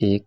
1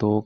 2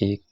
1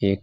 1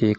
1